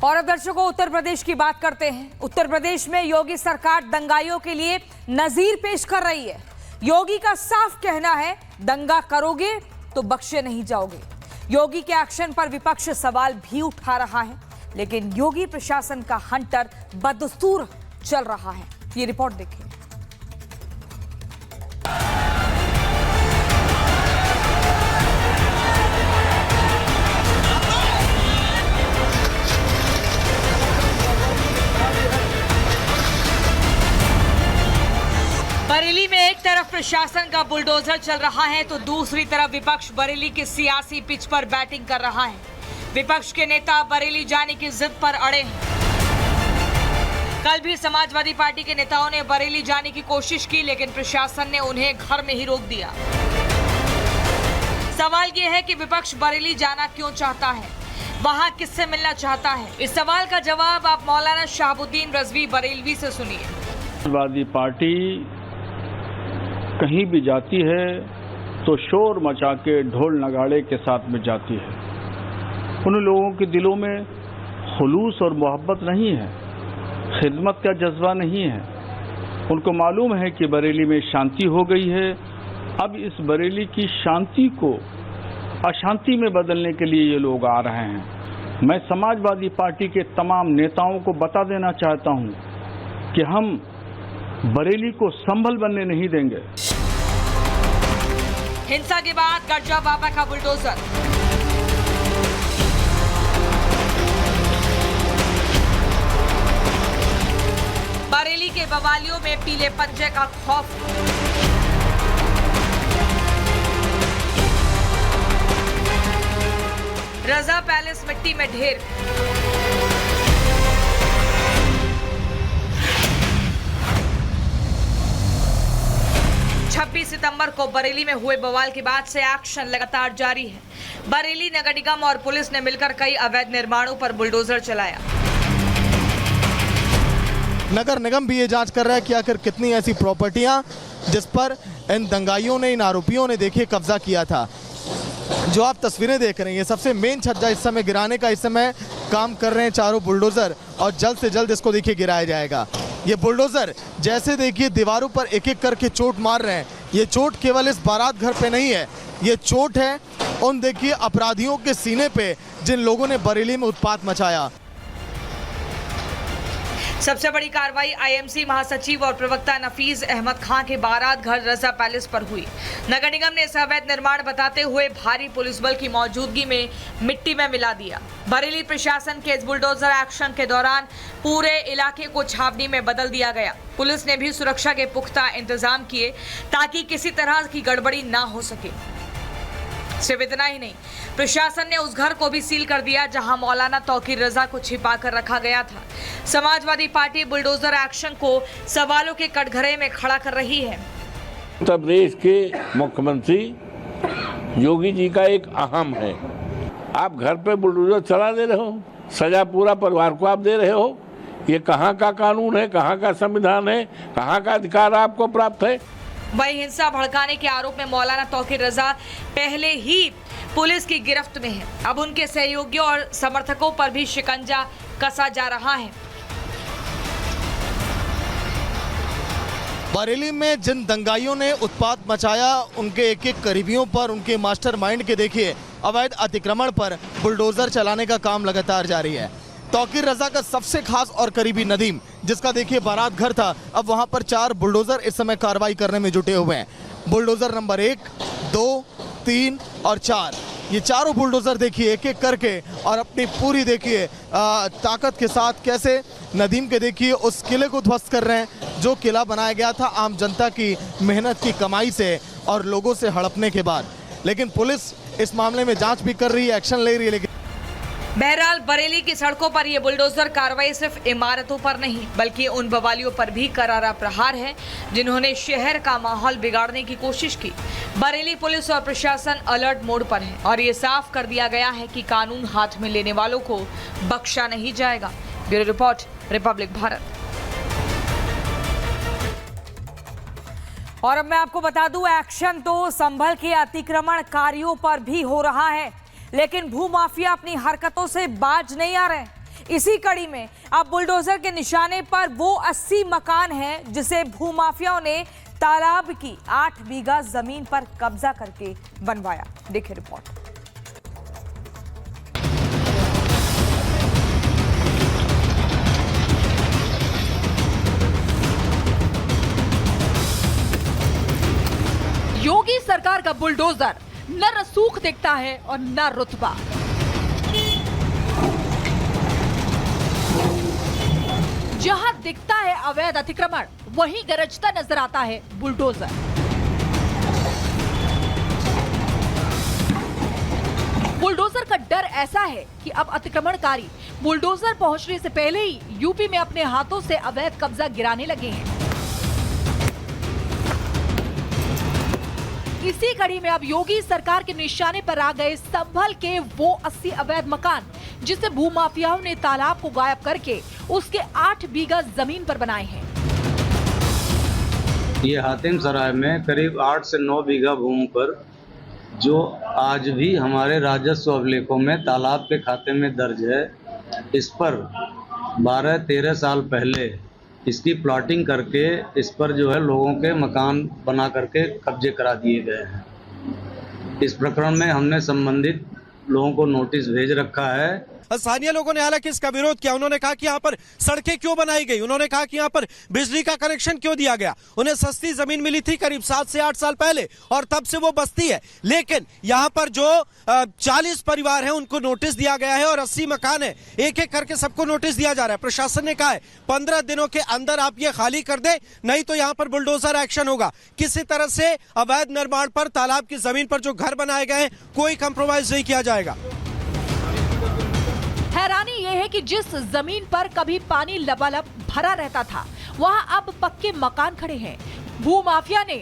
और अब दर्शकों उत्तर प्रदेश की बात करते हैं। उत्तर प्रदेश में योगी सरकार दंगाइयों के लिए नजीर पेश कर रही है। योगी का साफ कहना है, दंगा करोगे तो बख्शे नहीं जाओगे। योगी के एक्शन पर विपक्ष सवाल भी उठा रहा है, लेकिन योगी प्रशासन का हंटर बदस्तूर चल रहा है। ये रिपोर्ट देखिए। बरेली में एक तरफ प्रशासन का बुलडोजर चल रहा है तो दूसरी तरफ विपक्ष बरेली के सियासी पिच पर बैटिंग कर रहा है। विपक्ष के नेता बरेली जाने की जिद पर अड़े हैं। कल भी समाजवादी पार्टी के नेताओं ने बरेली जाने की कोशिश की, लेकिन प्रशासन ने उन्हें घर में ही रोक दिया। सवाल यह है कि विपक्ष बरेली जाना क्यों चाहता है, वहां किससे मिलना चाहता है। इस सवाल का जवाब आप मौलाना शहाबुद्दीन रजवी बरेलवी से सुनिए। समाजवादी पार्टी कहीं भी जाती है तो शोर मचा के ढोल नगाड़े के साथ में जाती है। उन लोगों के दिलों में खुलूस और मोहब्बत नहीं है, खिदमत का जज्बा नहीं है। उनको मालूम है कि बरेली में शांति हो गई है। अब इस बरेली की शांति को अशांति में बदलने के लिए ये लोग आ रहे हैं। मैं समाजवादी पार्टी के तमाम नेताओं को बता देना चाहता हूं कि हम बरेली को संभल बनने नहीं देंगे। हिंसा के बाद गर्जा बाबा का बुलडोजर। बरेली के बवालियों में पीले पंजे का खौफ। रजा पैलेस मिट्टी में ढेर। 26 सितंबर को बरेली में हुए बवाल के बाद से एक्शन लगातार जारी है। बरेली नगर निगम और पुलिस ने मिलकर कई अवैध निर्माणों पर बुलडोजर चलाया। नगर निगम भी ये जांच कर रहा है कि आखिर कितनी ऐसी प्रॉपर्टियां जिस पर इन दंगाइयों ने, इन आरोपियों ने देखिए कब्जा किया था। जो आप तस्वीरें देख रहे हैं, ये सबसे मेन छज्जा इस समय गिराने का इस समय काम कर रहे हैं चारों बुलडोजर, और जल्द से जल्द इसको देखिए गिराया जाएगा। ये बुलडोजर जैसे देखिए दीवारों पर एक एक करके चोट मार रहे हैं। ये चोट केवल इस बारात घर पे नहीं है, ये चोट है उन देखिए अपराधियों के सीने पे जिन लोगों ने बरेली में उत्पात मचाया। सबसे बड़ी कार्रवाई आईएमसी महासचिव और प्रवक्ता नफीज अहमद खां के बारात घर रजा पैलेस पर हुई। नगर निगम ने इसे अवैध निर्माण बताते हुए भारी पुलिस बल की मौजूदगी में मिट्टी में मिला दिया। बरेली प्रशासन के इस बुलडोजर एक्शन के दौरान पूरे इलाके को छावनी में बदल दिया गया। पुलिस ने भी सुरक्षा के पुख्ता इंतजाम किए ताकि किसी तरह की गड़बड़ी ना हो सके। सिर्फ इतना ही नहीं, प्रशासन ने उस घर को भी सील कर दिया जहां मौलाना तौकीर रजा को छिपा कर रखा गया था। समाजवादी पार्टी बुलडोजर एक्शन को सवालों के कटघरे में खड़ा कर रही है। उत्तर प्रदेश के मुख्यमंत्री योगी जी का एक अहम है, आप घर पे बुलडोजर चला दे रहे हो, सजा पूरा परिवार को आप दे रहे हो। ये कहाँ का कानून है, कहाँ का संविधान है, कहाँ का अधिकार आपको प्राप्त है। वही हिंसा भड़काने के आरोप में मौलाना तौकीर रजा पहले ही पुलिस की गिरफ्त में है। अब उनके सहयोगियों और समर्थकों पर भी शिकंजा कसा जा रहा है। बरेली में जिन दंगाइयों ने उत्पात मचाया, उनके एक एक करीबियों पर, उनके मास्टरमाइंड के देखिए अवैध अतिक्रमण पर बुलडोजर चलाने का काम लगातार जारी है। तौकीर रजा का सबसे खास और करीबी नदीम, जिसका देखिए बारात घर था, अब वहां पर 4 बुलडोजर इस समय कार्रवाई करने में जुटे हुए हैं। बुलडोजर नंबर 1, 2, 3 और 4, ये चारों बुलडोजर देखिए एक एक करके और अपनी पूरी देखिए ताकत के साथ कैसे नदीम के देखिए उस किले को ध्वस्त कर रहे हैं जो किला बनाया गया था आम जनता की मेहनत की कमाई से और लोगों से हड़पने के बाद। लेकिन पुलिस इस मामले में जांच भी कर रही है, एक्शन ले रही है। लेकिन बहरहाल बरेली की सड़कों पर यह बुलडोजर कार्रवाई सिर्फ इमारतों पर नहीं बल्कि उन बवालियों पर भी करारा प्रहार है जिन्होंने शहर का माहौल बिगाड़ने की कोशिश की। बरेली पुलिस और प्रशासन अलर्ट मोड पर है और ये साफ कर दिया गया है कि कानून हाथ में लेने वालों को बख्शा नहीं जाएगा। Bureau report, Republic Bharat. और अब मैं आपको बता दूं, एक्शन तो संभल के अतिक्रमणकारियों पर भी हो रहा है, लेकिन भूमाफिया अपनी हरकतों से बाज नहीं आ रहे। इसी कड़ी में अब बुलडोजर के निशाने पर वो 80 मकान हैं जिसे भूमाफियाओं ने तालाब की 8 बीघा जमीन पर कब्जा करके बनवाया। देखिए रिपोर्ट। योगी सरकार का बुलडोजर न रसूख दिखता है और न रुतबा। जहां दिखता है अवैध अतिक्रमण, वहीं गरजता नजर आता है बुलडोजर। बुलडोजर का डर ऐसा है कि अब अतिक्रमणकारी बुलडोजर पहुंचने से पहले ही यूपी में अपने हाथों से अवैध कब्जा गिराने लगे हैं। इसी कड़ी में अब योगी सरकार के निशाने पर आ गए संभल के वो 80 अवैध मकान जिसे भूमाफियाओं ने तालाब को गायब करके उसके 8 बीघा जमीन पर बनाए हैं। ये हातिम सराय में करीब 8 से 9 बीघा भूमि पर जो आज भी हमारे राजस्व अभिलेखों में तालाब के खाते में दर्ज है, इस पर 12-13 साल पहले इसकी प्लॉटिंग करके इस पर जो है लोगों के मकान बना करके कब्जे करा दिए गए हैं। इस प्रकरण में हमने संबंधित लोगों को नोटिस भेज रखा है। स्थानीय लोगों ने हालांकि इसका विरोध किया। उन्होंने कहा कि यहाँ पर सड़कें क्यों बनाई गई, उन्होंने कहा कि यहाँ पर बिजली का कनेक्शन क्यों दिया गया। उन्हें सस्ती जमीन मिली थी करीब 7 से 8 साल पहले और तब से वो बस्ती है, लेकिन यहाँ पर जो 40 परिवार हैं उनको नोटिस दिया गया है और 80 मकान है, एक एक करके सबको नोटिस दिया जा रहा है। प्रशासन ने कहा है 15 दिनों के अंदर आप ये खाली कर दे, नहीं तो यहाँ पर बुलडोजर एक्शन होगा। किसी तरह से अवैध निर्माण पर तालाब की जमीन पर जो घर बनाए गए हैं कोई कंप्रोमाइज नहीं किया जाएगा। हैरानी यह है कि जिस जमीन पर कभी पानी लबालब भरा रहता था, वहां अब पक्के मकान खड़े हैं। भूमाफिया ने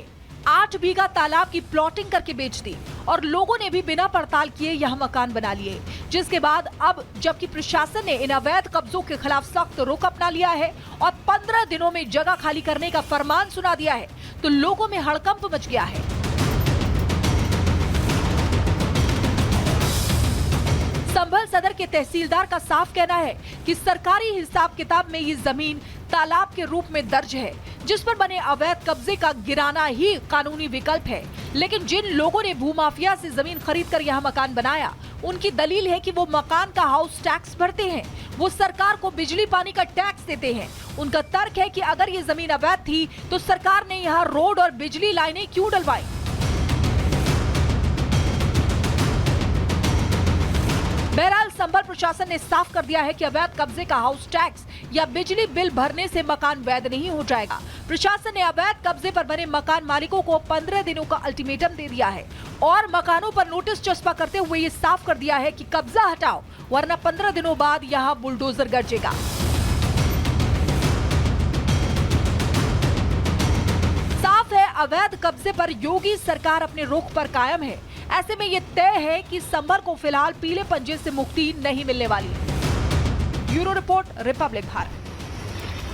8 बीघा तालाब की प्लॉटिंग करके बेच दी और लोगों ने भी बिना पड़ताल किए यह मकान बना लिए, जिसके बाद अब जबकि प्रशासन ने इन अवैध कब्जों के खिलाफ सख्त रुख अपना लिया है और 15 दिनों में जगह खाली करने का फरमान सुना दिया है, तो लोगों में हड़कंप मच गया है। संभल सदर के तहसीलदार का साफ कहना है कि सरकारी हिसाब किताब में ये जमीन तालाब के रूप में दर्ज है, जिस पर बने अवैध कब्जे का गिराना ही कानूनी विकल्प है। लेकिन जिन लोगों ने भूमाफिया से जमीन खरीदकर यहाँ मकान बनाया, उनकी दलील है कि वो मकान का हाउस टैक्स भरते हैं, वो सरकार को बिजली पानी का टैक्स देते हैं। उनका तर्क है कि अगर ये जमीन अवैध थी तो सरकार ने यहाँ रोड और बिजली लाइनें क्यों डलवाई। बहरहाल संभल प्रशासन ने साफ कर दिया है कि अवैध कब्जे का हाउस टैक्स या बिजली बिल भरने से मकान वैध नहीं हो जाएगा। प्रशासन ने अवैध कब्जे पर बने मकान मालिकों को 15 दिनों का अल्टीमेटम दे दिया है और मकानों पर नोटिस चस्पा करते हुए ये साफ कर दिया है कि कब्जा हटाओ, वरना 15 दिनों बाद यहाँ बुलडोजर गरजेगा। साफ है अवैध कब्जे पर योगी सरकार अपने रुख पर कायम है। ऐसे में ये तय है कि संभल को फिलहाल पीले पंजे से मुक्ति नहीं मिलने वाली। Bureau report, Republic Bharat.